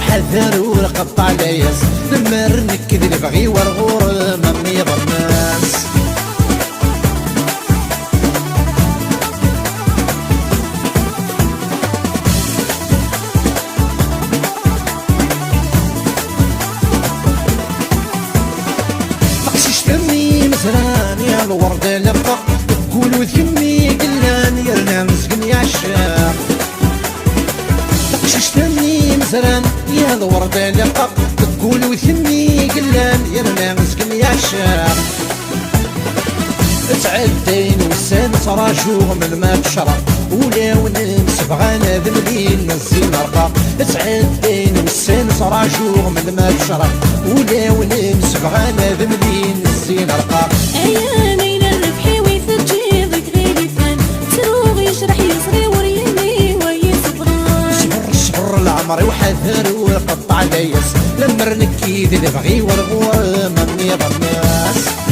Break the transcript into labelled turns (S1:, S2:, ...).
S1: وحذر ورقطع لياس نمر نكد اللي بغي ورغور ما ميضناس مزران يا الورد لبق تقولوا ثمي قلان يرنا مسكن يا عشاق تقشش ثمي مزران يا الورد لبق تقولوا ثمي قلان يرنا مسكن يا عشاق تعدين والسان صراجوه من ما تشرب ولا ونمس بغانا ذملين الزين رقا تعدين والسان صراجوه من ما تشرب ولا ونمس بغانا ذملين الزين رقا
S2: ايامين الربحي ويثجيضك غير فان تروغ يشرح يصغي وريني ويصبغان
S1: صبر صبر العمر وحذر وقطع ليس لما رنكيد اللي بغي ورغور ما ميض الناس